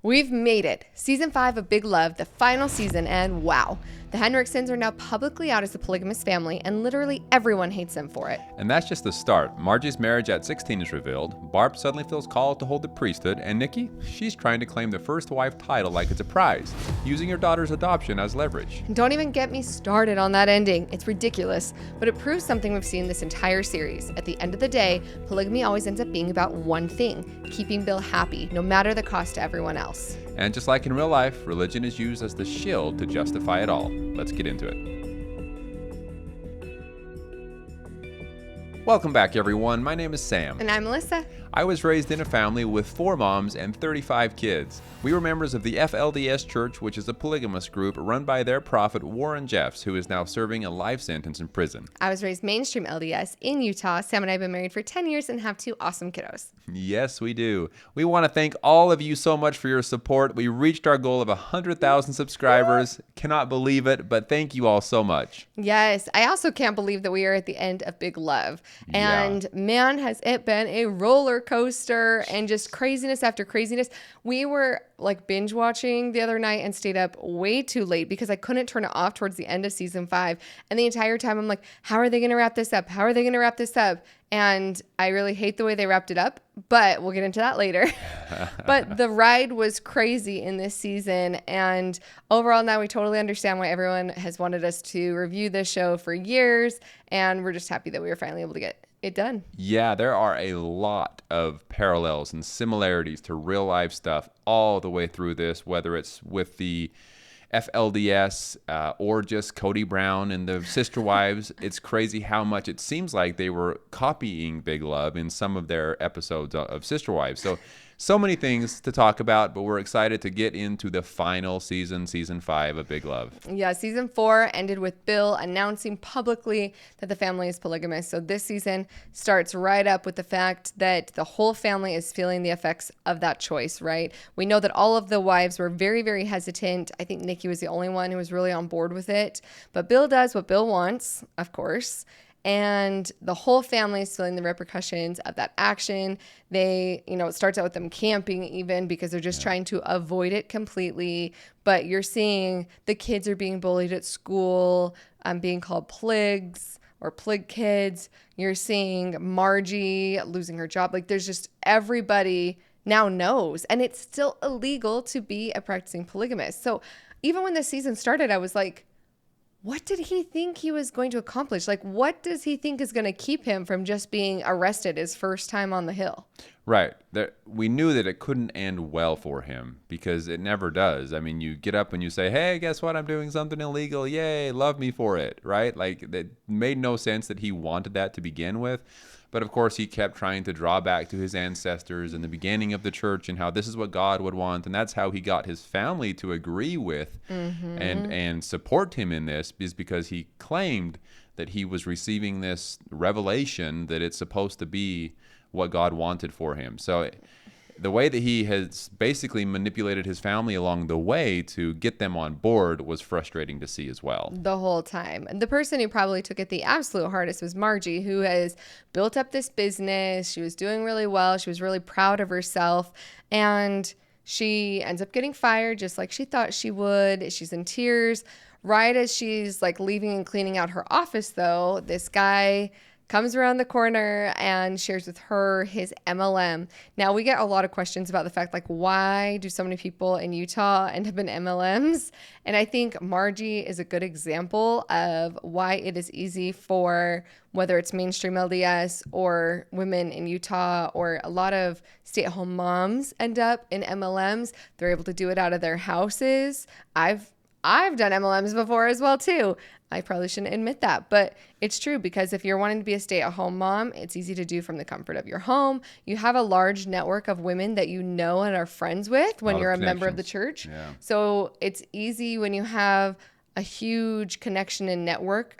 We've made it. Season 5 of Big Love, the final season, and wow. The Henricksons are now publicly out as the polygamist family, and literally everyone hates them for it. And that's just the start. Margie's marriage at 16 is revealed. Barb suddenly feels called to hold the priesthood, and Nikki, she's trying to claim the first wife title like it's a prize, using her daughter's adoption as leverage. Don't even get me started on that ending. It's ridiculous, but it proves something we've seen this entire series. At the end of the day, polygamy always ends up being about one thing: keeping Bill happy, no matter the cost to everyone else. And just like in real life, religion is used as the shield to justify it all. Let's get into it. Welcome back, everyone. My name is Sam. And I'm Melissa. I was raised in a family with 4 moms and 35 kids. We were members of the FLDS Church, which is a polygamist group run by their prophet Warren Jeffs, who is now serving a life sentence in prison. I was raised mainstream LDS in Utah. Sam and I have been married for 10 years and have 2 awesome kiddos. Yes, we do. We want to thank all of you so much for your support. We reached our goal of 100,000 subscribers. Cannot believe it, but thank you all so much. Yes, I also can't believe that we are at the end of Big Love. And man, has it been a roller coaster and just craziness after craziness. We were like binge watching the other night and stayed up way too late because I couldn't turn it off towards the end of season 5. And the entire time I'm like, how are they going to wrap this up? How are they going to wrap this up? And I really hate the way they wrapped it up, but we'll get into that later. But the ride was crazy in this season. And overall, now we totally understand why everyone has wanted us to review this show for years. And we're just happy that we were finally able to get it done. Yeah, there are a lot of parallels and similarities to real life stuff all the way through this, whether it's with the FLDS or just Cody Brown and the sister wives. It's crazy how much it seems like they were copying Big Love in some of their episodes of Sister Wives. So many things to talk about, but we're excited to get into the final season 5 of Big Love. Yeah, season 4 ended with Bill announcing publicly that the family is polygamous. So this season starts right up with the fact that the whole family is feeling the effects of that choice, right? We know that all of the wives were very, very hesitant. I think Nikki was the only one who was really on board with it. But Bill does what Bill wants, of course. And the whole family is feeling the repercussions of that action. They, it starts out with them camping even because they're just trying to avoid it completely. But you're seeing the kids are being bullied at school, being called pligs or plig kids. You're seeing Margie losing her job. Like there's just everybody now knows. And it's still illegal to be a practicing polygamist. So even when the season started, I was like, what did he think he was going to accomplish? Like, what does he think is going to keep him from just being arrested his first time on the Hill? Right. We knew that it couldn't end well for him because it never does. I mean, you get up and you say, hey, guess what? I'm doing something illegal. Yay, love me for it, right? Like, it made no sense that he wanted that to begin with. But of course, he kept trying to draw back to his ancestors and the beginning of the church and how this is what God would want. And that's how he got his family to agree with and support him in this, is because he claimed that he was receiving this revelation that it's supposed to be what God wanted for him. So the way that he has basically manipulated his family along the way to get them on board was frustrating to see as well. The whole time. And the person who probably took it the absolute hardest was Margie, who has built up this business. She was doing really well. She was really proud of herself. And she ends up getting fired just like she thought she would. She's in tears. Right as she's like leaving and cleaning out her office, though, this guy comes around the corner and shares with her his MLM. Now, we get a lot of questions about the fact, like, why do so many people in Utah end up in MLMs? And I think Margie is a good example of why it is easy for, whether it's mainstream LDS or women in Utah or a lot of stay-at-home moms end up in MLMs. They're able to do it out of their houses. I've done MLMs before as well, too. I probably shouldn't admit that, but it's true because if you're wanting to be a stay-at-home mom, it's easy to do from the comfort of your home. You have a large network of women that you know and are friends with when you're a member of the church. Yeah. So it's easy when you have a huge connection and network.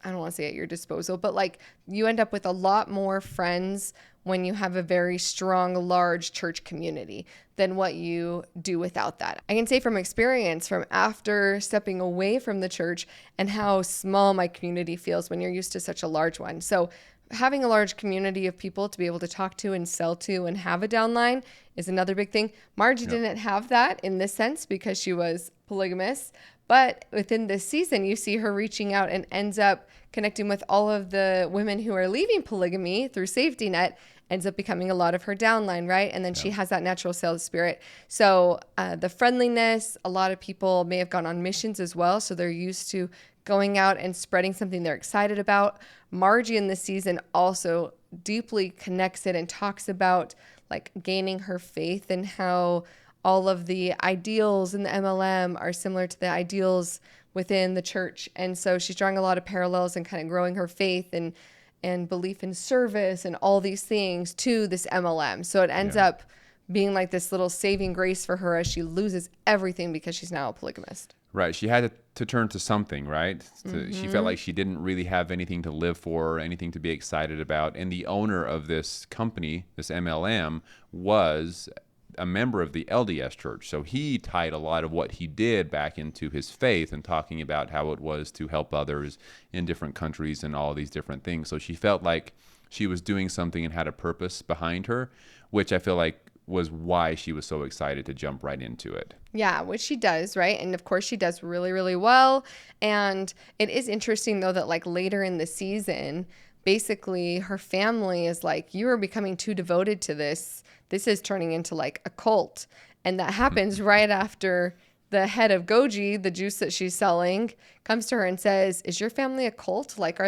I don't want to say at your disposal, but like you end up with a lot more friends when you have a very strong, large church community than what you do without that. I can say from experience, from after stepping away from the church and how small my community feels when you're used to such a large one. So having a large community of people to be able to talk to and sell to and have a downline is another big thing. Margie didn't have that in this sense because she was polygamous. But within this season, you see her reaching out and ends up connecting with all of the women who are leaving polygamy through safety net, ends up becoming a lot of her downline, right? And then she has that natural sales spirit. So the friendliness, a lot of people may have gone on missions as well. So they're used to going out and spreading something they're excited about. Margie in this season also deeply connects it and talks about like gaining her faith and how all of the ideals in the MLM are similar to the ideals within the church. And so she's drawing a lot of parallels and kind of growing her faith and belief in service and all these things to this MLM. So it ends up being like this little saving grace for her as she loses everything because she's now a polygamist. Right. She had to turn to something, right? She felt like she didn't really have anything to live for or anything to be excited about. And the owner of this company, this MLM, was a member of the LDS church. So he tied a lot of what he did back into his faith and talking about how it was to help others in different countries and all these different things. So she felt like she was doing something and had a purpose behind her, which I feel like was why she was so excited to jump right into it. Yeah, which she does, right? And of course she does really, really well. And it is interesting though that like later in the season, basically her family is like, you are becoming too devoted to this. This is turning into like a cult. And that happens right after the head of Goji, the juice that she's selling, comes to her and says, is your family a cult? Like,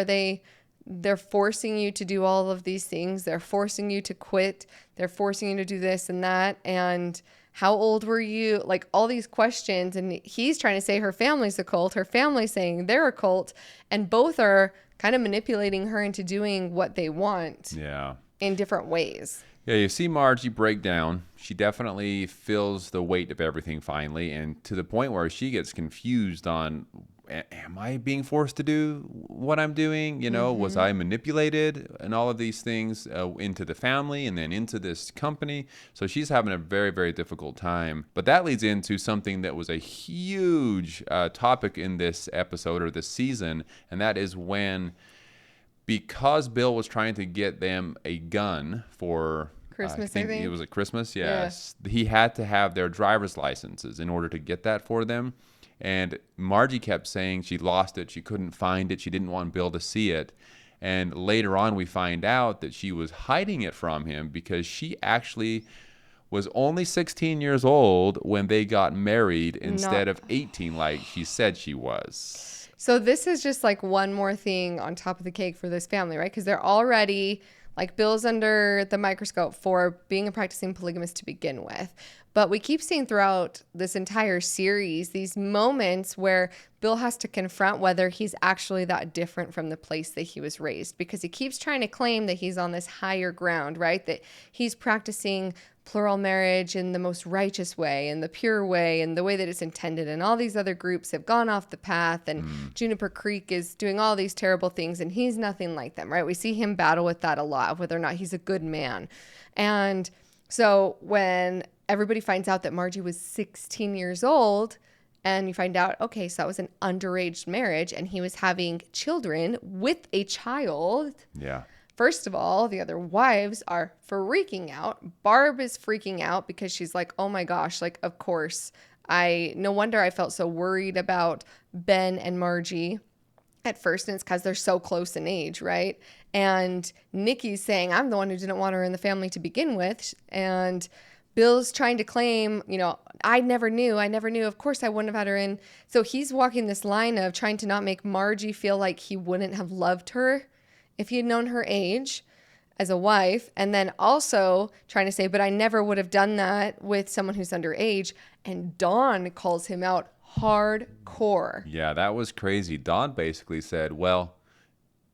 they're forcing you to do all of these things. They're forcing you to quit. They're forcing you to do this and that. And how old were you? Like all these questions. And he's trying to say her family's a cult. Her family's saying they're a cult. And both are kind of manipulating her into doing what they want in different ways. Yeah, you see Margie break down. She definitely feels the weight of everything finally, and to the point where she gets confused on, am I being forced to do what I'm doing? You know, was I manipulated and all of these things into the family and then into this company? So she's having a very, very difficult time. But that leads into something that was a huge topic in this episode or this season, and that is when, because Bill was trying to get them a gun for Christmas, I think it was at Christmas. Yes. Yeah. He had to have their driver's licenses in order to get that for them. And Margie kept saying she lost it. She couldn't find it. She didn't want Bill to see it. And later on, we find out that she was hiding it from him because she actually was only 16 years old when they got married instead of 18 like she said she was. So this is just like one more thing on top of the cake for this family, right? Because they're already, like, Bill's under the microscope for being a practicing polygamist to begin with. But we keep seeing throughout this entire series these moments where Bill has to confront whether he's actually that different from the place that he was raised, because he keeps trying to claim that he's on this higher ground, right? That he's practicing plural marriage in the most righteous way and the pure way and the way that it's intended. And all these other groups have gone off the path, and Juniper Creek is doing all these terrible things, and he's nothing like them, right? We see him battle with that a lot, whether or not he's a good man. And so when everybody finds out that Margie was 16 years old, and you find out, okay, so that was an underage marriage, and he was having children with a child. Yeah. First of all, the other wives are freaking out. Barb is freaking out because she's like, oh my gosh, like, of course. No wonder I felt so worried about Ben and Margie at first, and it's because they're so close in age, right? And Nikki's saying, I'm the one who didn't want her in the family to begin with. And Bill's trying to claim, I never knew. Of course I wouldn't have had her in. So he's walking this line of trying to not make Margie feel like he wouldn't have loved her if he had known her age as a wife. And then also trying to say, but I never would have done that with someone who's underage. And Dawn calls him out hardcore. Yeah, that was crazy. Dawn basically said, well,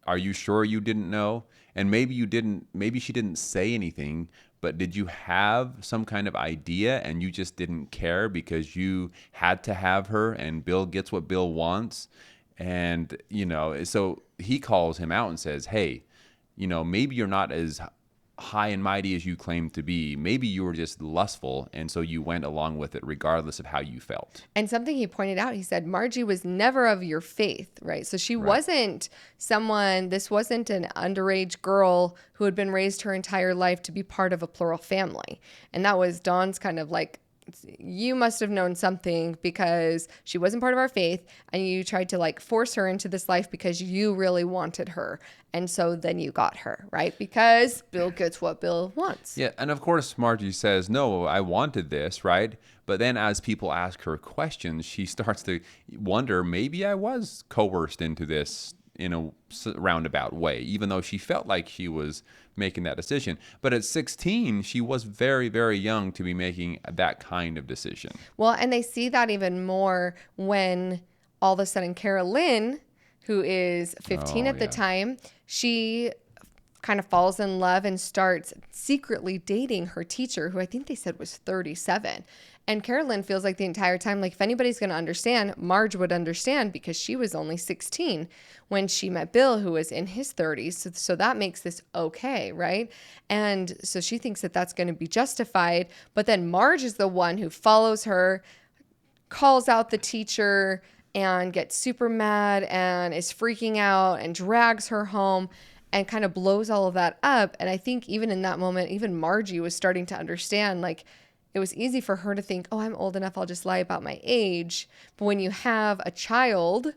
are you sure you didn't know? And maybe she didn't say anything, but did you have some kind of idea and you just didn't care because you had to have her and Bill gets what Bill wants? And, so he calls him out and says, hey, maybe you're not as high and mighty as you claim to be. Maybe you were just lustful, and so you went along with it regardless of how you felt. And something he pointed out, he said, Margie was never of your faith, right? So she wasn't this wasn't an underage girl who had been raised her entire life to be part of a plural family. And that was Dawn's kind of like, you must have known something because she wasn't part of our faith, and you tried to like force her into this life because you really wanted her. And so then you got her, right? Because Bill gets what Bill wants. Yeah, and of course Margie says, no, I wanted this, right? But then as people ask her questions, she starts to wonder, maybe I was coerced into this in a roundabout way, even though she felt like she was making that decision. But at 16, she was very, very young to be making that kind of decision. Well, and they see that even more when all of a sudden Carolyn, who is 15 at the time, she kind of falls in love and starts secretly dating her teacher, who I think they said was 37. And Carolyn feels like the entire time, like if anybody's going to understand, Marge would understand because she was only 16 when she met Bill, who was in his 30s. So that makes this okay, right? And so she thinks that that's going to be justified. But then Marge is the one who follows her, calls out the teacher, and gets super mad and is freaking out and drags her home and kind of blows all of that up. And I think even in that moment, even Margie was starting to understand, like, it was easy for her to think, oh, I'm old enough, I'll just lie about my age. But when you have a child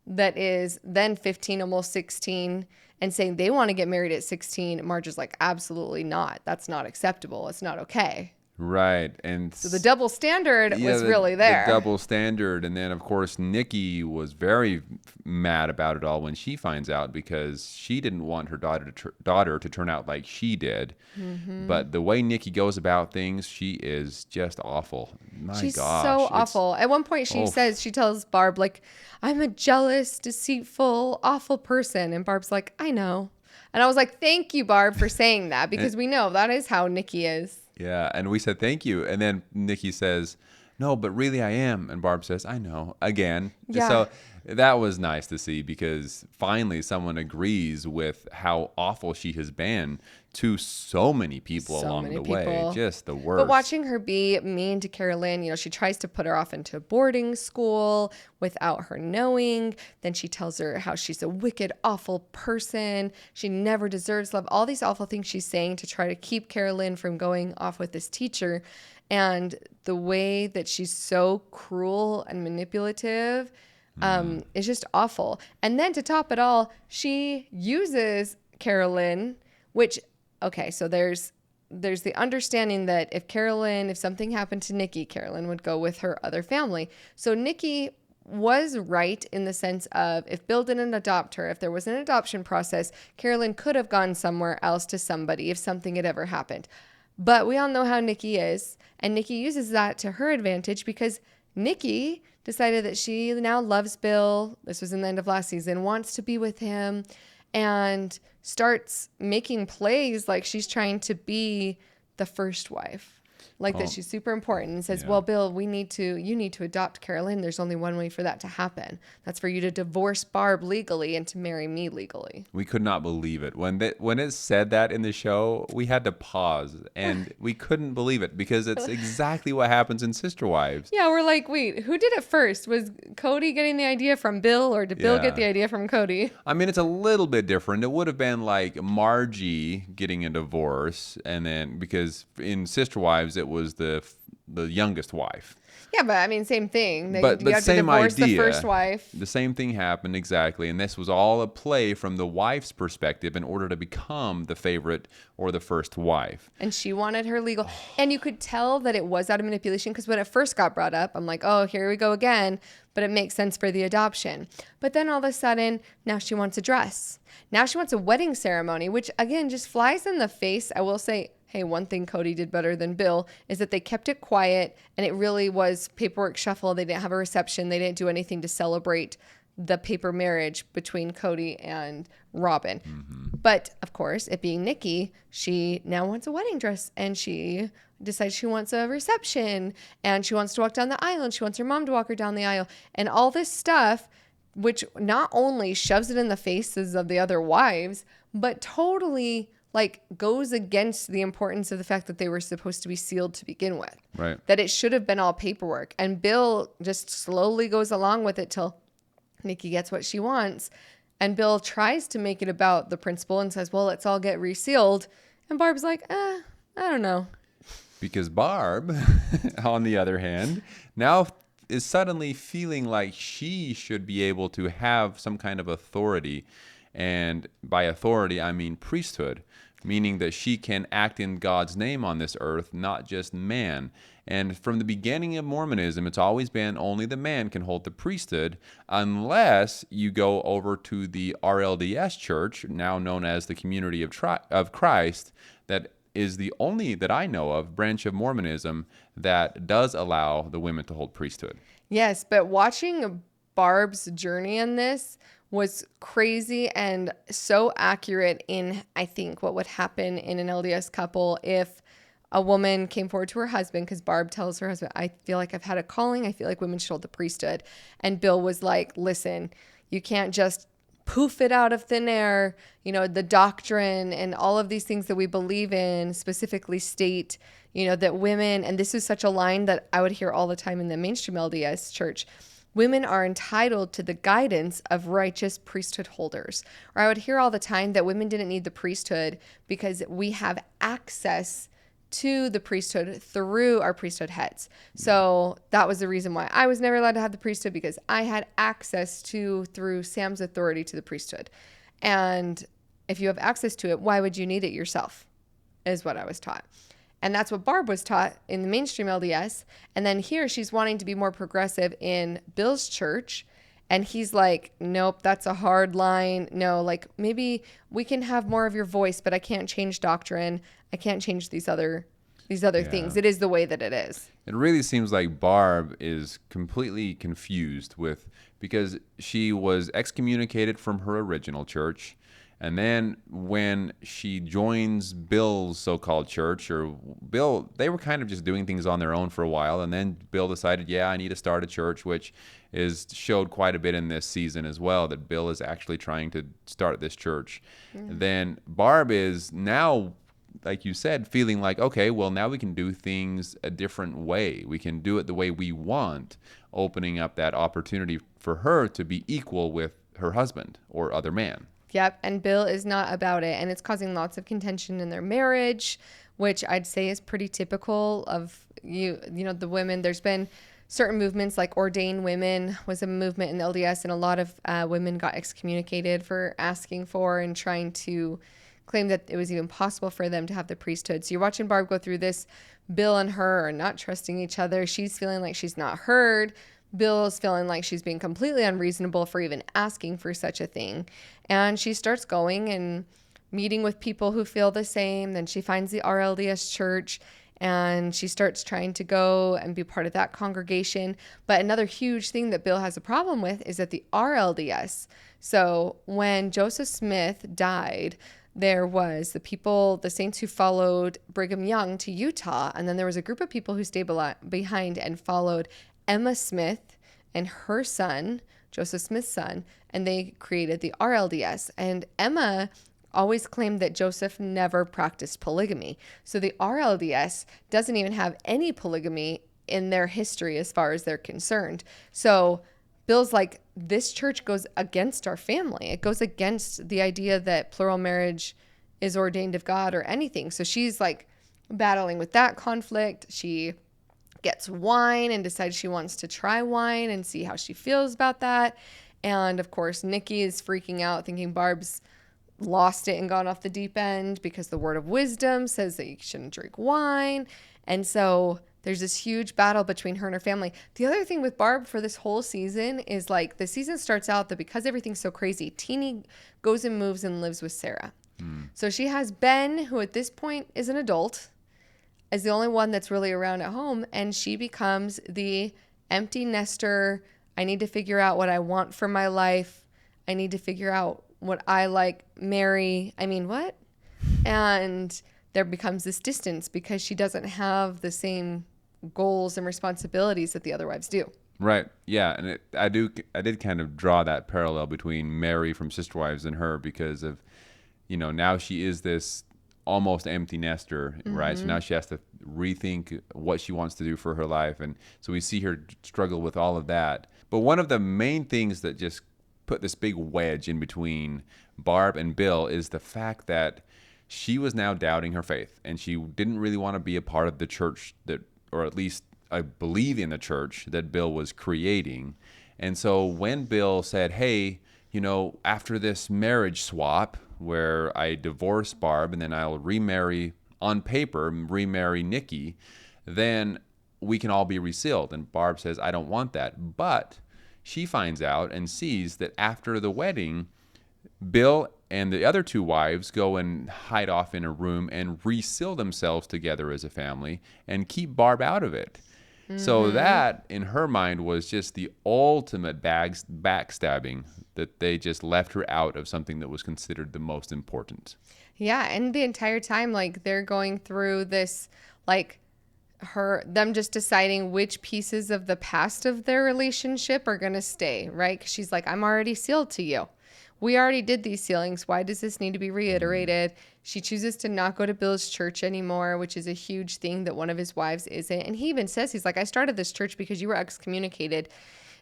that is then 15, almost 16, and saying they want to get married at 16, Marge is like, absolutely not. That's not acceptable. It's not okay. Right. And so the double standard was really there. The double standard. And then, of course, Nikki was very mad about it all when she finds out because she didn't want her daughter to turn out like she did. Mm-hmm. But the way Nikki goes about things, she is just awful. She's so awful. At one point, she tells Barb, like, I'm a jealous, deceitful, awful person. And Barb's like, I know. And I was like, thank you, Barb, for saying that, because we know that is how Nikki is. Yeah, and we said thank you. And then Nikki says, no, but really I am. And Barb says, I know, again. Yeah. So that was nice to see because finally someone agrees with how awful she has been to so many people along the way. Just the worst. But watching her be mean to Carolyn, she tries to put her off into boarding school without her knowing. Then she tells her how she's a wicked, awful person. She never deserves love. All these awful things she's saying to try to keep Carolyn from going off with this teacher. And the way that she's so cruel and manipulative is just awful. And then to top it all, she uses Carolyn, which, okay, so there's the understanding that if something happened to Nikki, Carolyn would go with her other family. So Nikki was right in the sense of if Bill didn't adopt her, if there was an adoption process, Carolyn could have gone somewhere else to somebody if something had ever happened. But we all know how Nikki is, and Nikki uses that to her advantage because Nikki decided that she now loves Bill. This was in the end of last season, wants to be with him, and starts making plays like she's trying to be the first wife. Like that she's super important and says, well, Bill, you need to adopt Carolyn. There's only one way for that to happen. That's for you to divorce Barb legally and to marry me legally. We could not believe it. When it said that in the show, we had to pause and we couldn't believe it because it's exactly what happens in Sister Wives. Yeah, we're like, wait, who did it first? Was Cody getting the idea from Bill or did Bill get the idea from Cody? I mean, it's a little bit different. It would have been like Margie getting a divorce and then because in Sister Wives, it was the youngest wife. Yeah, but I mean, same thing. But you have same to divorce idea. The first wife. The same thing happened, exactly. And this was all a play from the wife's perspective in order to become the favorite or the first wife. And she wanted her legal. And you could tell that it was out of manipulation because when it first got brought up, I'm like, oh, here we go again. But it makes sense for the adoption. But then all of a sudden, now she wants a dress. Now she wants a wedding ceremony, which again just flies in the face. I will say, hey, one thing Cody did better than Bill is that they kept it quiet and it really was paperwork shuffle. They didn't have a reception. They didn't do anything to celebrate the paper marriage between Cody and Robin. Mm-hmm. But of course, it being Nikki, she now wants a wedding dress and she decides she wants a reception and she wants to walk down the aisle and she wants her mom to walk her down the aisle and all this stuff, which not only shoves it in the faces of the other wives, but totally like goes against the importance of the fact that they were supposed to be sealed to begin with. Right. That it should have been all paperwork. And Bill just slowly goes along with it till Nikki gets what she wants. And Bill tries to make it about the principal and says, well, let's all get resealed. And Barb's like, I don't know. Because Barb, on the other hand, now is suddenly feeling like she should be able to have some kind of authority. And by authority, I mean priesthood, meaning that she can act in God's name on this earth, not just man. And from the beginning of Mormonism, it's always been only the man can hold the priesthood, unless you go over to the RLDS church, now known as the Community of Christ, that is the only, that I know of, branch of Mormonism that does allow the women to hold priesthood. Yes, but watching Barb's journey in this was crazy and so accurate in, I think, what would happen in an LDS couple if a woman came forward to her husband, because Barb tells her husband, I feel like I've had a calling. I feel like women should hold the priesthood. And Bill was like, listen, you can't just poof it out of thin air. You know, the doctrine and all of these things that we believe in specifically state, you know, that women, and this is such a line that I would hear all the time in the mainstream LDS church, women are entitled to the guidance of righteous priesthood holders. Or I would hear all the time that women didn't need the priesthood because we have access to the priesthood through our priesthood heads. So that was the reason why I was never allowed to have the priesthood, because I had access to, through Sam's authority, to the priesthood. And if you have access to it, why would you need it yourself, is what I was taught. And that's what Barb was taught in the mainstream LDS. And then here she's wanting to be more progressive in Bill's church. And he's like, nope, that's a hard line. No, like maybe we can have more of your voice, but I can't change doctrine. I can't change these other things. It is the way that it is. It really seems like Barb is completely confused because she was excommunicated from her original church. And then when she joins Bill's so-called church, or Bill, they were kind of just doing things on their own for a while. And then Bill decided, yeah, I need to start a church, which is showed quite a bit in this season as well, that Bill is actually trying to start this church. Then Barb is now, like you said, feeling like, okay, well, now we can do things a different way. We can do it the way we want, opening up that opportunity for her to be equal with her husband or other man. Yep, and Bill is not about it, and it's causing lots of contention in their marriage, which I'd say is pretty typical of you know, the women. There's been certain movements like ordained women was a movement in the LDS, and a lot of women got excommunicated for asking for and trying to claim that it was even possible for them to have the priesthood. So you're watching Barb go through this. Bill and her are not trusting each other. She's feeling like she's not heard. Bill's feeling like she's being completely unreasonable for even asking for such a thing. And she starts going and meeting with people who feel the same. Then she finds the RLDS church and she starts trying to go and be part of that congregation. But another huge thing that Bill has a problem with is that the RLDS. So when Joseph Smith died, there was the saints who followed Brigham Young to Utah. And then there was a group of people who stayed behind and followed Emma Smith and her son, Joseph Smith's son, and they created the RLDS. And Emma always claimed that Joseph never practiced polygamy. So the RLDS doesn't even have any polygamy in their history as far as they're concerned. So Bill's like, this church goes against our family. It goes against the idea that plural marriage is ordained of God or anything. So she's like battling with that conflict. She gets wine and decides she wants to try wine and see how she feels about that. And of course, Nikki is freaking out, thinking Barb's lost it and gone off the deep end because the word of wisdom says that you shouldn't drink wine. And so there's this huge battle between her and her family. The other thing with Barb for this whole season is like the season starts out that because everything's so crazy, Teeny goes and moves and lives with Sarah. So she has Ben, who at this point is an adult, is the only one that's really around at home, and she becomes the empty nester. I need to figure out what I want for my life. I need to figure out what I like. What? And there becomes this distance because she doesn't have the same goals and responsibilities that the other wives do. Right. Yeah, and I did kind of draw that parallel between Mary from Sister Wives and her because of, you know, now she is this almost empty nester, right? So now she has to rethink what she wants to do for her life. And so we see her struggle with all of that. But one of the main things that just put this big wedge in between Barb and Bill is the fact that she was now doubting her faith, and she didn't really want to be a part of the church that, or at least I believe in the church that Bill was creating. And so when Bill said, hey, you know, after this marriage swap where I divorce Barb and then I'll remarry, on paper, remarry Nikki, then we can all be resealed. And Barb says, I don't want that. But she finds out and sees that after the wedding, Bill and the other two wives go and hide off in a room and reseal themselves together as a family and keep Barb out of it. So that, in her mind, was just the ultimate backstabbing, that they just left her out of something that was considered the most important. Yeah, and the entire time, like, they're going through this, like, them just deciding which pieces of the past of their relationship are going to stay, right? 'Cause she's like, I'm already sealed to you. We already did these sealings. Why does this need to be reiterated? She chooses to not go to Bill's church anymore, which is a huge thing that one of his wives isn't. And he even says, he's like, I started this church because you were excommunicated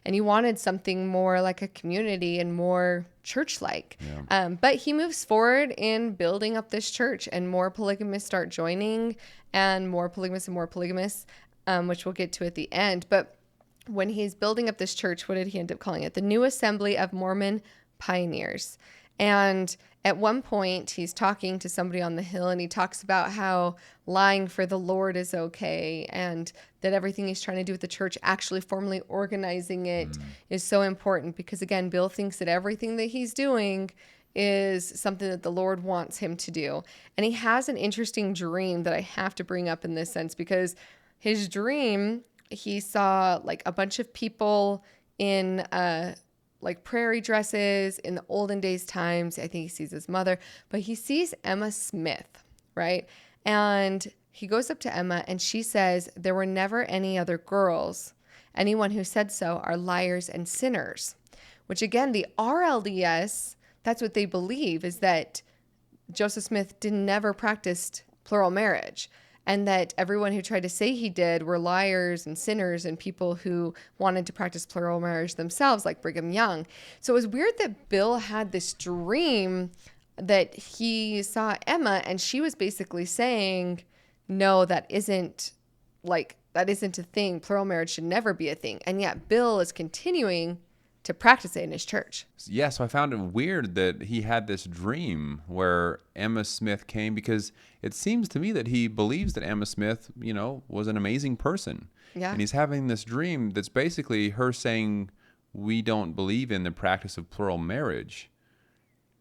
and you wanted something more like a community and more church-like. Yeah. But he moves forward in building up this church, and more polygamists start joining, and more polygamists, which we'll get to at the end. But when he's building up this church, what did he end up calling it? The New Assembly of Mormon Pioneers. And at one point he's talking to somebody on the hill, and he talks about how lying for the Lord is okay, and that everything he's trying to do with the church, actually formally organizing it, is so important, because again, Bill thinks that everything that he's doing is something that the Lord wants him to do. And he has an interesting dream that I have to bring up in this sense, because his dream, he saw like a bunch of people in like prairie dresses in the olden days times. I think he sees his mother, but he sees Emma Smith, right? And he goes up to Emma and she says, there were never any other girls. Anyone who said so are liars and sinners, which again, the RLDS, that's what they believe, is that Joseph Smith never practiced plural marriage, and that everyone who tried to say he did were liars and sinners and people who wanted to practice plural marriage themselves, like Brigham Young. So it was weird that Bill had this dream that he saw Emma, and she was basically saying, no, that isn't a thing. Plural marriage should never be a thing. And yet Bill is continuing to practice it in his church. Yeah, so I found it weird that he had this dream where Emma Smith came, because it seems to me that he believes that Emma Smith, you know, was an amazing person. Yeah. And he's having this dream that's basically her saying, we don't believe in the practice of plural marriage.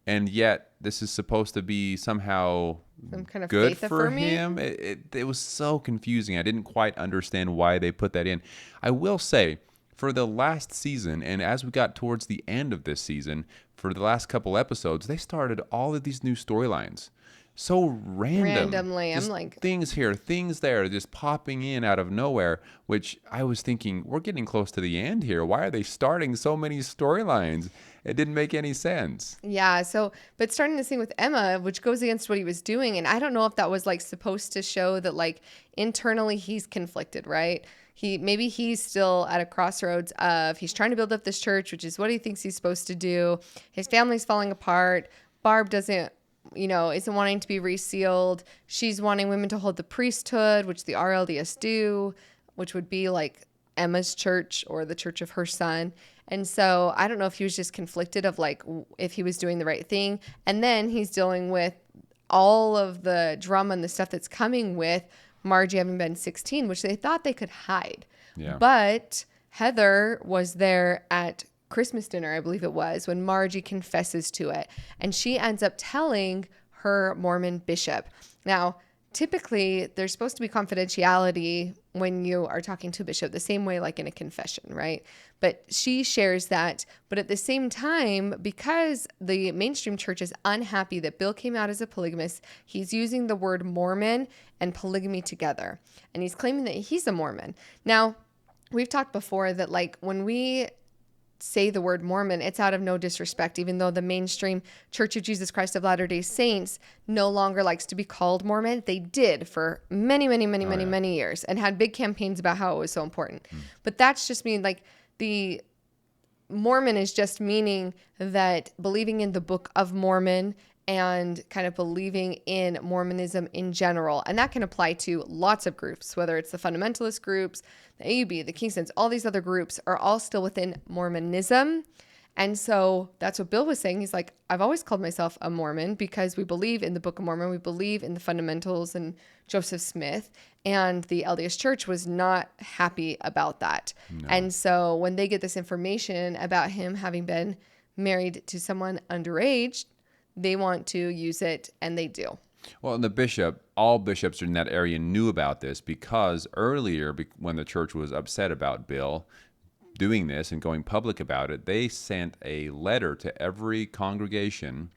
And yet this is supposed to be somehow some kind of good for him. It was so confusing. I didn't quite understand why they put that in. I will say, for the last season, and as we got towards the end of this season, for the last couple episodes, they started all of these new storylines. So randomly. I'm like, things here, things there, just popping in out of nowhere, which I was thinking, we're getting close to the end here. Why are they starting so many storylines? It didn't make any sense. Yeah. So, but starting this thing with Emma, which goes against what he was doing. And I don't know if that was like supposed to show that like internally he's conflicted, right? Maybe he's still at a crossroads of, he's trying to build up this church, which is what he thinks he's supposed to do. His family's falling apart. Barb isn't wanting to be resealed. She's wanting women to hold the priesthood, which the RLDS do, which would be like Emma's church or the church of her son. And so I don't know if he was just conflicted of like if he was doing the right thing. And then he's dealing with all of the drama and the stuff that's coming with Margie having been 16, which they thought they could hide. Yeah. But Heather was there at Christmas dinner, I believe it was, when Margie confesses to it. And she ends up telling her Mormon bishop. Now, typically, there's supposed to be confidentiality when you are talking to a bishop, the same way like in a confession, right? But she shares that. But at the same time, because the mainstream church is unhappy that Bill came out as a polygamist, he's using the word Mormon and polygamy together. And he's claiming that he's a Mormon. Now, we've talked before that like when we say the word Mormon, it's out of no disrespect, even though the mainstream Church of Jesus Christ of Latter-day Saints no longer likes to be called Mormon. They did for many years and had big campaigns about how it was so important. But that's just mean like the Mormon is just meaning that believing in the Book of Mormon and kind of believing in Mormonism in general. And that can apply to lots of groups, whether it's the fundamentalist groups, the AUB, the Kingston's, all these other groups are all still within Mormonism. And so that's what Bill was saying. He's like, I've always called myself a Mormon because we believe in the Book of Mormon. We believe in the fundamentals and Joseph Smith. And the LDS Church was not happy about that. No. And so when they get this information about him having been married to someone underage, they want to use it, and they do. Well, and all bishops in that area knew about this because earlier, when the church was upset about Bill doing this and going public about it, they sent a letter to every congregation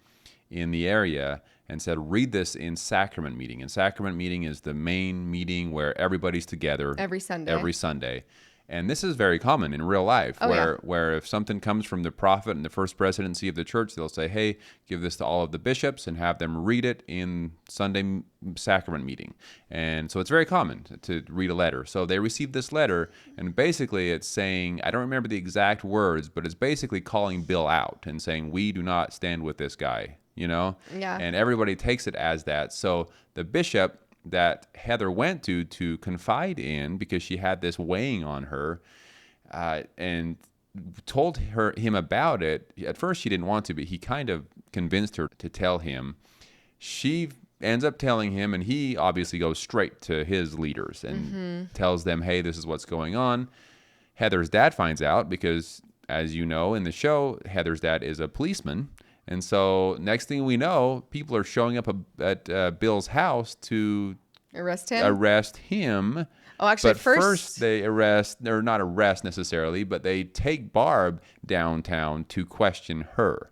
in the area and said, read this in sacrament meeting. And sacrament meeting is the main meeting where everybody's together every Sunday. And this is very common in real life, where if something comes from the prophet and the first presidency of the church, they'll say, hey, give this to all of the bishops and have them read it in Sunday sacrament meeting. And so it's very common to read a letter. So they received this letter, and basically it's saying, I don't remember the exact words, but it's basically calling Bill out and saying, we do not stand with this guy, you know? Yeah. And everybody takes it as that. So the bishop that Heather went to confide in, because she had this weighing on her, and told him about it. At first she didn't want to, but he kind of convinced her to tell him. She ends up telling him, and he obviously goes straight to his leaders and tells them, hey, this is what's going on. Heather's dad finds out because, as you know in the show, Heather's dad is a policeman. And so next thing we know, people are showing up at Bill's house to arrest him. Oh, actually, but first they or not arrest necessarily, but they take Barb downtown to question her.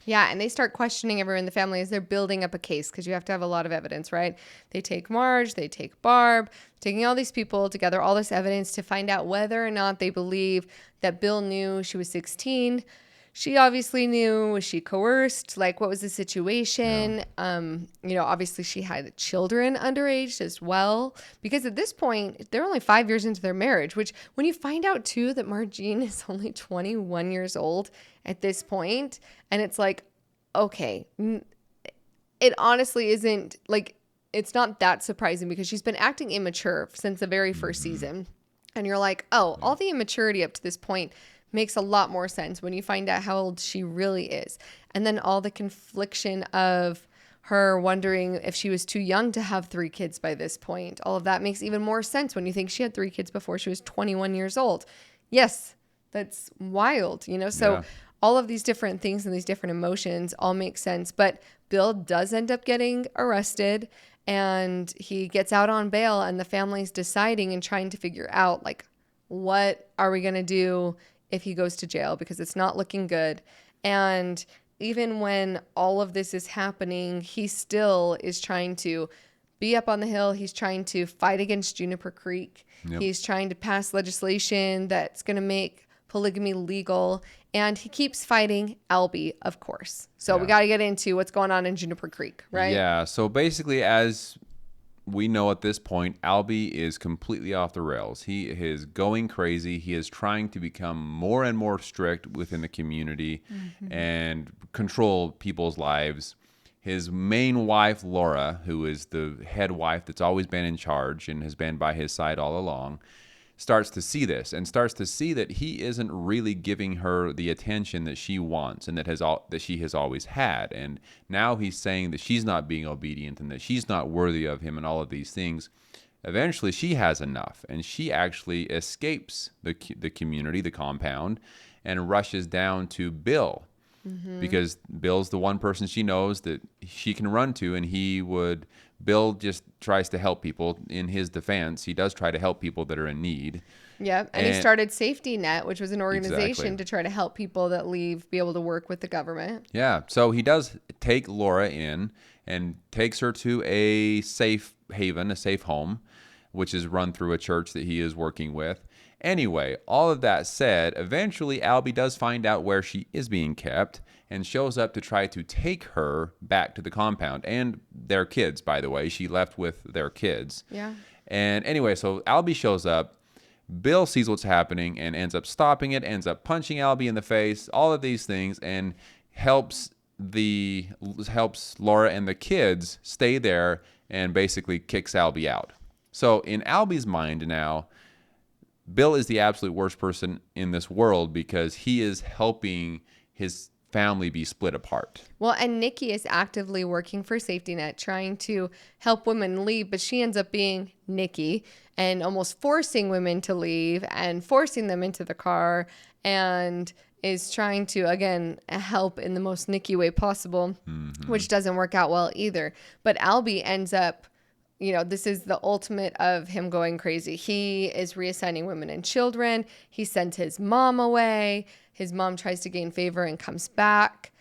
Yeah, and they start questioning everyone in the family as they're building up a case, because you have to have a lot of evidence, right? They take Marge, they take Barb, taking all these people together, all this evidence to find out whether or not they believe that Bill knew she was 16. She obviously knew. Was she coerced? Like, what was the situation? Yeah. Obviously she had children underage as well, because at this point, they're only 5 years into their marriage, which when you find out too that Margie is only 21 years old at this point, and it's like, okay, it honestly isn't like, it's not that surprising because she's been acting immature since the very first season. And you're like, oh, all the immaturity up to this point makes a lot more sense when you find out how old she really is. And then all the confliction of her wondering if she was too young to have 3 kids by this point. All of that makes even more sense when you think she had 3 kids before she was 21 years old. Yes, that's wild, So yeah. All of these different things and these different emotions all make sense. But Bill does end up getting arrested, and he gets out on bail, and the family's deciding and trying to figure out, like, what are we going to do if he goes to jail, because it's not looking good. And even when all of this is happening, he still is trying to be up on the hill. He's trying to fight against Juniper Creek. Yep. He's trying to pass legislation that's going to make polygamy legal. And he keeps fighting Albie, of course. So we got to get into what's going on in Juniper Creek, right? Yeah. So basically, as we know at this point, Albie is completely off the rails. He is going crazy. He is trying to become more and more strict within the community and control people's lives. His main wife, Laura, who is the head wife that's always been in charge and has been by his side all along, starts to see this and starts to see that he isn't really giving her the attention that she wants and that she has always had. And now he's saying that she's not being obedient and that she's not worthy of him and all of these things. Eventually, she has enough, and she actually escapes the community, the compound, and rushes down to Bill, because Bill's the one person she knows that she can run to, and Bill just tries to help people. In his defense, he does try to help people that are in need. Yep, and he started Safety Net, which was an organization to try to help people that leave be able to work with the government. Yeah, so he does take Laura in and takes her to a safe haven, a safe home, which is run through a church that he is working with. Anyway, all of that said, eventually Albie does find out where she is being kept and shows up to try to take her back to the compound. And their kids, by the way. She left with their kids. Yeah. And anyway, so Albie shows up. Bill sees what's happening and ends up stopping it, ends up punching Albie in the face, all of these things, and helps Laura and the kids stay there and basically kicks Albie out. So in Albie's mind now, Bill is the absolute worst person in this world because he is helping his family be split apart. Well, and Nikki is actively working for Safety Net, trying to help women leave, but she ends up being Nikki and almost forcing women to leave and forcing them into the car, and is trying to, again, help in the most Nikki way possible, which doesn't work out well either. But Albie ends up, this is the ultimate of him going crazy. He is reassigning women and children. He sends his mom away. His mom tries to gain favor and comes back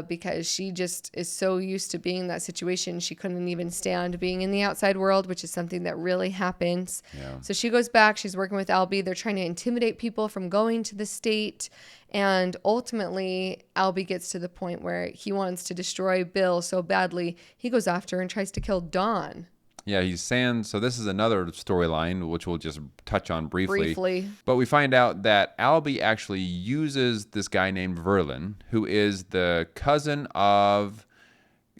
because she just is so used to being in that situation. She couldn't even stand being in the outside world, which is something that really happens. Yeah. So she goes back. She's working with Albie. They're trying to intimidate people from going to the state. And ultimately, Albie gets to the point where he wants to destroy Bill so badly, he goes after and tries to kill Dawn. Yeah, he's saying, so this is another storyline, which we'll just touch on briefly. But we find out that Albie actually uses this guy named Verlin, who is the cousin of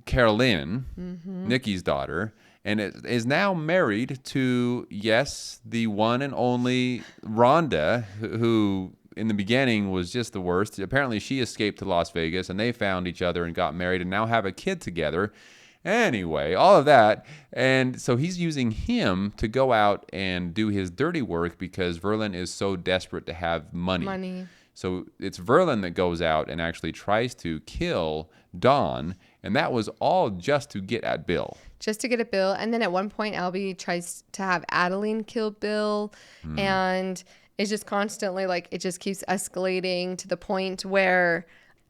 Carolyn, Nikki's daughter, and is now married to, yes, the one and only Rhonda, who in the beginning was just the worst. Apparently she escaped to Las Vegas, and they found each other and got married and now have a kid together. Anyway, all of that. And so he's using him to go out and do his dirty work because Verlin is so desperate to have money. So it's Verlin that goes out and actually tries to kill Dawn. And that was all just to get at Bill. Just to get at Bill. And then at one point, Albie tries to have Adeline kill Bill. And it's just constantly it just keeps escalating to the point where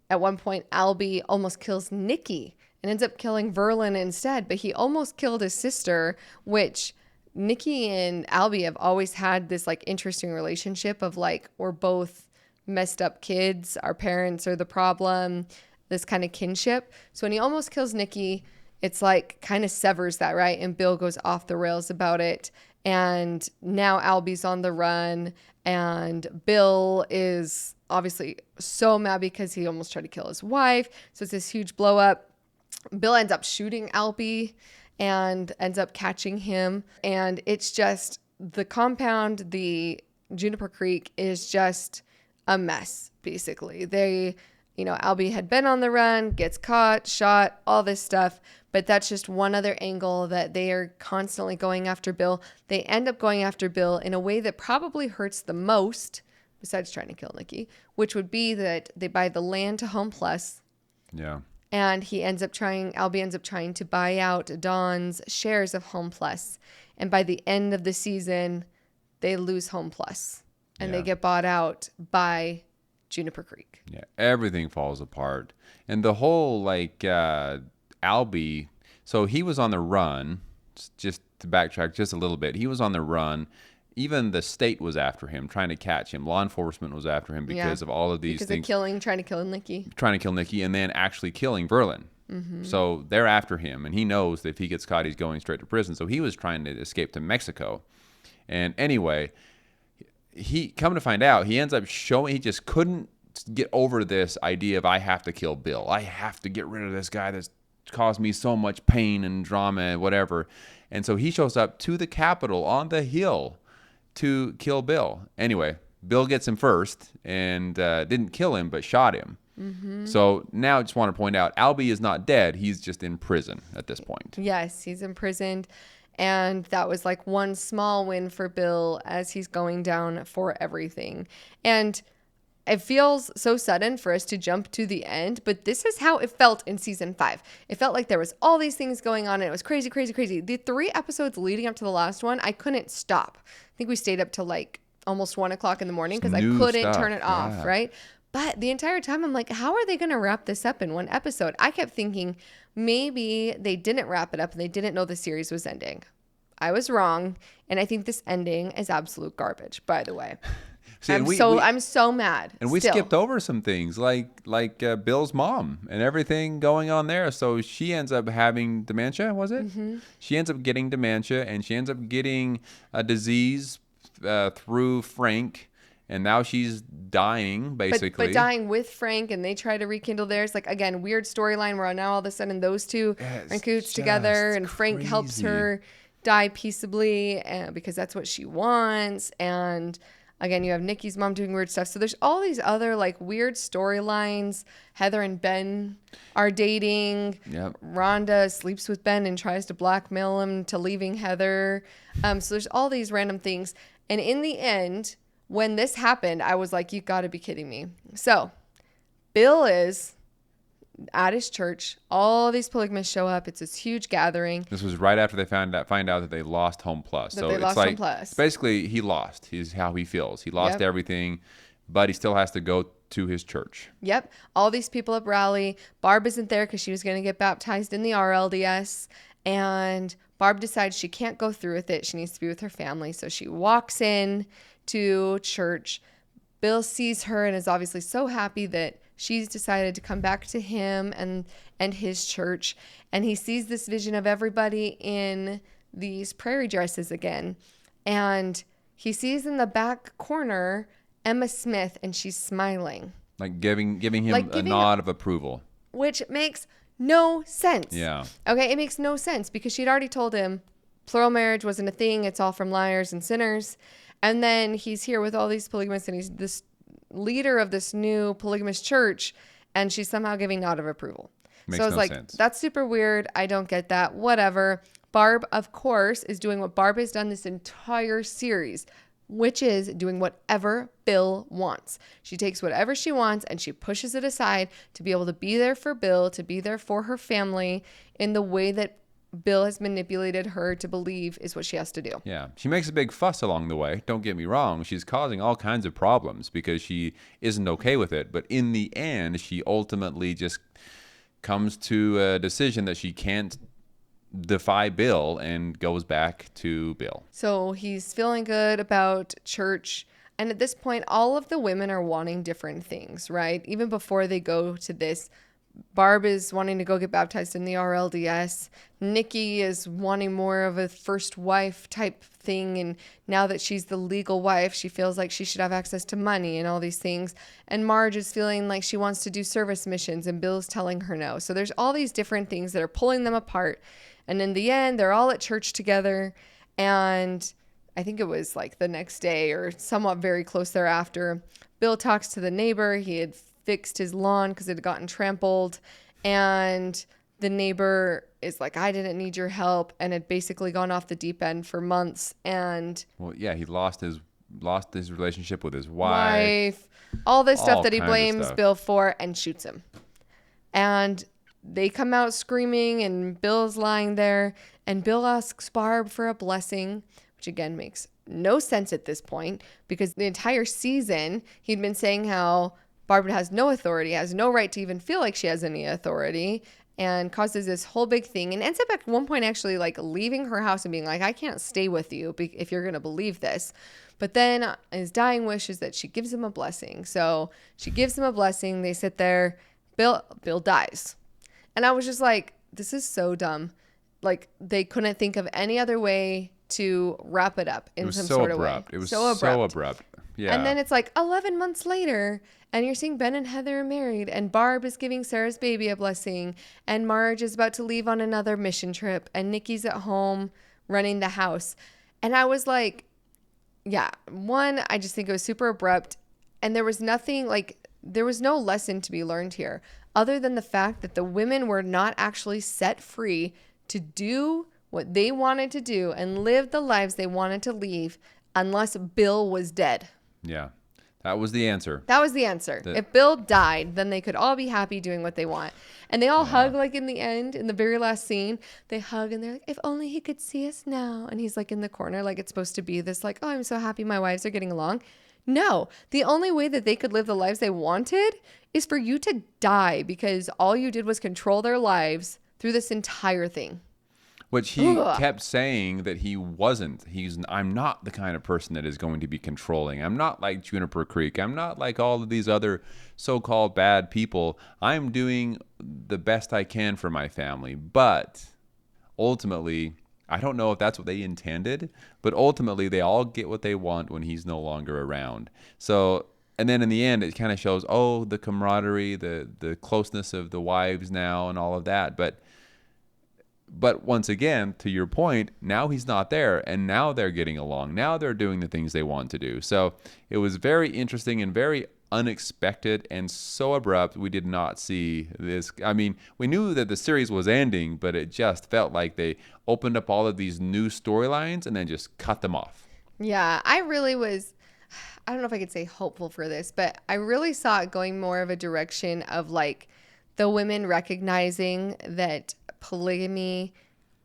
at one point, Albie almost kills Nikki and ends up killing Verlin instead. But he almost killed his sister, which Nikki and Albie have always had this interesting relationship of we're both messed up kids. Our parents are the problem, this kind of kinship. So when he almost kills Nikki, it's kind of severs that, right? And Bill goes off the rails about it. And now Albie's on the run, and Bill is obviously so mad because he almost tried to kill his wife. So it's this huge blow up. Bill ends up shooting Albie and ends up catching him. And it's just the compound, the Juniper Creek is just a mess, basically. Albie had been on the run, gets caught, shot, all this stuff. But that's just one other angle that they are constantly going after Bill. They end up going after Bill in a way that probably hurts the most, besides trying to kill Nikki, which would be that they buy the land to Home Plus. Yeah. And Albie ends up trying to buy out Dawn's shares of Home Plus. And by the end of the season, they lose Home Plus. And they get bought out by Juniper Creek. Yeah, everything falls apart. And the whole, Albie, so he was on the run, just to backtrack just a little bit. He was on the run. Even the state was after him, trying to catch him. Law enforcement was after him because of all of these things. Trying to kill Nikki. Trying to kill Nikki and then actually killing Verlin. So they're after him, and he knows that if he gets caught, he's going straight to prison. So he was trying to escape to Mexico. And anyway, come to find out, he ends up he just couldn't get over this idea of I have to kill Bill. I have to get rid of this guy that's caused me so much pain and drama and whatever. And so he shows up to the Capitol on the hill to kill Bill. Anyway, Bill gets him first and didn't kill him, but shot him. So now I just want to point out, Albie is not dead. He's just in prison at this point. Yes, he's imprisoned. And that was one small win for Bill as he's going down for everything. And it feels so sudden for us to jump to the end, but this is how it felt in season 5. It felt like there was all these things going on, and it was crazy, crazy, crazy. The 3 episodes leading up to the last one, I couldn't stop. I think we stayed up till almost 1 o'clock in the morning because I couldn't turn it off, right? But the entire time I'm how are they going to wrap this up in one episode? I kept thinking maybe they didn't wrap it up and they didn't know the series was ending. I was wrong. And I think this ending is absolute garbage, by the way. See, I'm so mad. And we still. skipped over some things like Bill's mom and everything going on there. So she ends up having dementia, was it? Mm-hmm. She ends up getting dementia, and she ends up getting a disease through Frank. And now she's dying, basically. But dying with Frank, and they try to rekindle theirs. Like, again, weird storyline where now all of a sudden those two are in cahoots together, and Frank helps her die peaceably because that's what she wants. And again, you have Nikki's mom doing weird stuff. So there's all these other like weird storylines. Heather and Ben are dating. Yep. Rhonda sleeps with Ben and tries to blackmail him to leaving Heather. So there's all these random things. And in the end, when this happened, I was like, you got to be kidding me. So Bill is at his church. All these polygamists show up. It's this huge gathering. This was right after they find out that they lost Home Plus. So it's like, Home Plus. Basically, he lost. He's how he feels. He lost everything, but he still has to go to his church. Yep. All these people up rally. Barb isn't there because she was going to get baptized in the RLDS. And Barb decides she can't go through with it. She needs to be with her family. So she walks in to church. Bill sees her and is obviously so happy that she's decided to come back to him and his church. And he sees this vision of everybody in these prairie dresses again. And he sees in the back corner Emma Smith, and she's smiling. Like giving him a nod of approval. Which makes no sense. Yeah. Okay, it makes no sense because she'd already told him plural marriage wasn't a thing. It's all from liars and sinners. And then he's here with all these polygamists, and he's this leader of this new polygamist church, and she's somehow giving nod of approval. Makes so I was no like, sense. That's super weird. I don't get that. Whatever. Barb, of course, is doing what Barb has done this entire series, which is doing whatever Bill wants. She takes whatever she wants and she pushes it aside to be able to be there for Bill, to be there for her family in the way that Bill has manipulated her to believe is what she has to do. Yeah. She makes a big fuss along the way. Don't get me wrong. She's causing all kinds of problems because she isn't okay with it. But in the end, she ultimately just comes to a decision that she can't defy Bill and goes back to Bill. So he's feeling good about church. And at this point, all of the women are wanting different things, right? Even before they go to this, Barb is wanting to go get baptized in the RLDS. Nikki is wanting more of a first wife type thing. And now that she's the legal wife, she feels like she should have access to money and all these things. And Marge is feeling like she wants to do service missions and Bill's telling her no. So there's all these different things that are pulling them apart. And in the end, they're all at church together. And I think it was like the next day or somewhat very close thereafter, Bill talks to the neighbor. He had fixed his lawn because it had gotten trampled, and the neighbor is like, I didn't need your help, and had basically gone off the deep end for months. And well, yeah, he lost his relationship with his wife, all this stuff that he blames Bill for, and shoots him. And they come out screaming, and Bill's lying there, and Bill asks Barb for a blessing, which again makes no sense at this point because the entire season he'd been saying how Barbara has no authority, has no right to even feel like she has any authority, and causes this whole big thing, and ends up at one point actually like leaving her house and being like, I can't stay with you if you're going to believe this. But then his dying wish is that she gives him a blessing. So she gives him a blessing. They sit there. Bill dies. And I was just like, this is so dumb. Like they couldn't think of any other way to wrap it up in some sort of way. It was so abrupt. Yeah. And then it's like 11 months later, and you're seeing Ben and Heather are married, and Barb is giving Sarah's baby a blessing, and Marge is about to leave on another mission trip, and Nikki's at home running the house. And I was like, yeah, one, I just think it was super abrupt, and there was nothing, like, there was no lesson to be learned here, other than the fact that the women were not actually set free to do what they wanted to do and live the lives they wanted to leave unless Bill was dead. Yeah, that was the answer. That was the answer. If Bill died, then they could all be happy doing what they want. And they all hug, like in the end, in the very last scene, they hug and they're like, if only he could see us now. And he's like in the corner, like it's supposed to be this like, oh, I'm so happy my wives are getting along. No, the only way that they could live the lives they wanted is for you to die because all you did was control their lives through this entire thing. which he kept saying that he wasn't. I'm not the kind of person that is going to be controlling. I'm not like Juniper Creek. I'm not like all of these other so-called bad people. I'm doing the best I can for my family. But ultimately, I don't know if that's what they intended, but ultimately they all get what they want when he's no longer around. So, and then in the end, it kind of shows, the camaraderie, the closeness of the wives now and all of that. But once again, to your point, now he's not there, and now they're getting along. Now they're doing the things they want to do. So it was very interesting and very unexpected and so abrupt. We did not see this. I mean, we knew that the series was ending, but it just felt like they opened up all of these new storylines and then just cut them off. Yeah, I really was, I don't know if I could say hopeful for this, but I really saw it going more of a direction of like the women recognizing that polygamy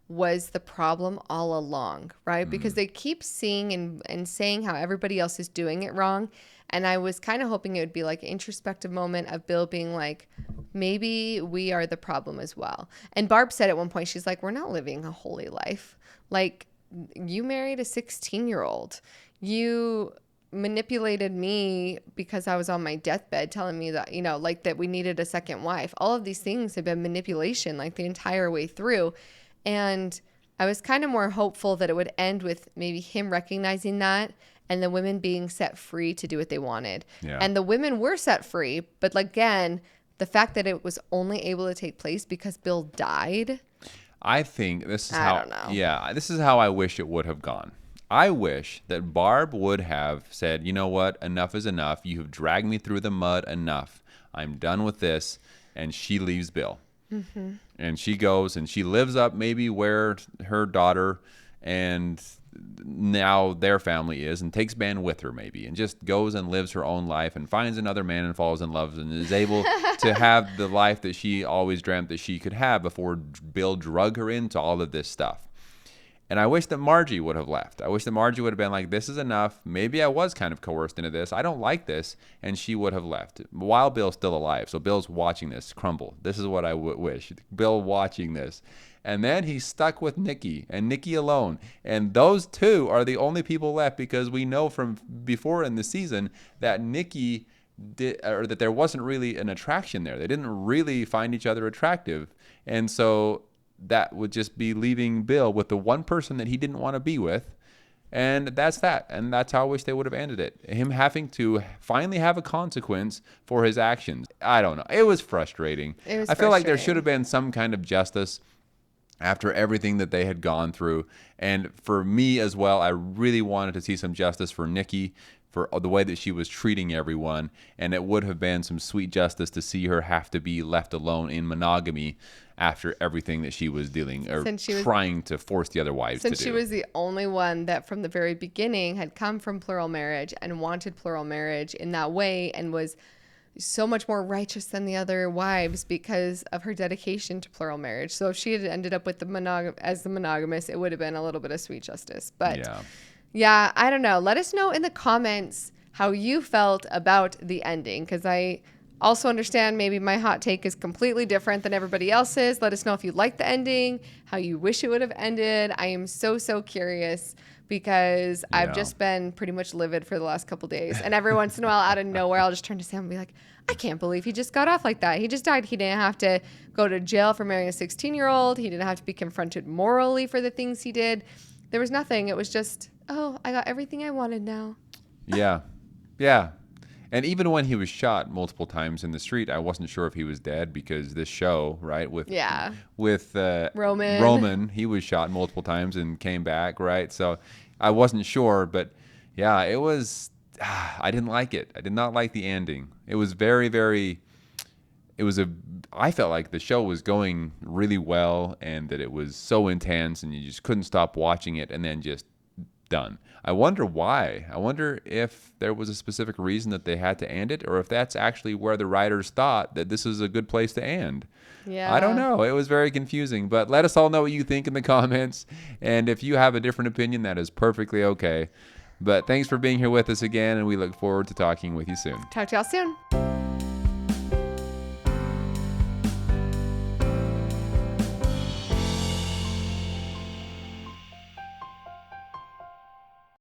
was the problem all along, right? Because they keep seeing and saying how everybody else is doing it wrong. And I was kind of hoping it would be like an introspective moment of Bill being like, maybe we are the problem as well. And Barb said at one point, she's like, we're not living a holy life. Like, you married a 16-year-old. You manipulated me because I was on my deathbed telling me that, like that we needed a second wife. All of these things have been manipulation like the entire way through. And I was kind of more hopeful that it would end with maybe him recognizing that and the women being set free to do what they wanted. Yeah. And the women were set free. But again, the fact that it was only able to take place because Bill died. I think this is I don't know. Yeah, this is how I wish it would have gone. I wish that Barb would have said, you know what, enough is enough. You have dragged me through the mud enough. I'm done with this. And she leaves Bill. Mm-hmm. And she goes and she lives up maybe where her daughter and now their family is, and takes Ben with her maybe, and just goes and lives her own life and finds another man and falls in love and is able to have the life that she always dreamt that she could have before Bill drug her into all of this stuff. And I wish that Margie would have left. I wish that Margie would have been like, this is enough. Maybe I was kind of coerced into this. I don't like this. And she would have left while Bill's still alive. So Bill's watching this crumble. This is what I wish. Bill watching this. And then he's stuck with Nikki and Nikki alone. And those two are the only people left, because we know from before in the season that Nikki or that there wasn't really an attraction there. They didn't really find each other attractive. And so that would just be leaving Bill with the one person that he didn't want to be with. And that's that. And that's how I wish they would have ended it. Him having to finally have a consequence for his actions. I don't know. It was frustrating. I feel like there should have been some kind of justice after everything that they had gone through. And for me as well, I really wanted to see some justice for Nikki, for the way that she was treating everyone. And it would have been some sweet justice to see her have to be left alone in monogamy after everything that she was dealing or trying to force the other wives to do. Since she was the only one that from the very beginning had come from plural marriage and wanted plural marriage in that way, and was so much more righteous than the other wives because of her dedication to plural marriage. So if she had ended up with the monogamous, it would have been a little bit of sweet justice. But yeah, I don't know. Let us know in the comments how you felt about the ending, because I also understand maybe my hot take is completely different than everybody else's. Let us know if you like the ending, how you wish it would have ended. I am so curious, because I've just been pretty much livid for the last couple days. And every once in a while, out of nowhere, I'll just turn to Sam and be like, I can't believe he just got off like that. He just died. He didn't have to go to jail for marrying a 16-year-old. He didn't have to be confronted morally for the things he did. There was nothing. It was just, I got everything I wanted now. Yeah. Yeah. And even when he was shot multiple times in the street, I wasn't sure if he was dead, because this show, right, with Roman, he was shot multiple times and came back, right? So I wasn't sure, but yeah, it was, I didn't like it. I did not like the ending. It was I felt like the show was going really well, and that it was so intense and you just couldn't stop watching it, and then just done. I wonder why. I wonder if there was a specific reason that they had to end it, or if that's actually where the writers thought that this is a good place to end. Yeah. I don't know. It was very confusing, but let us all know what you think in the comments. And if you have a different opinion, that is perfectly okay. But thanks for being here with us again, and we look forward to talking with you soon. Talk to y'all soon.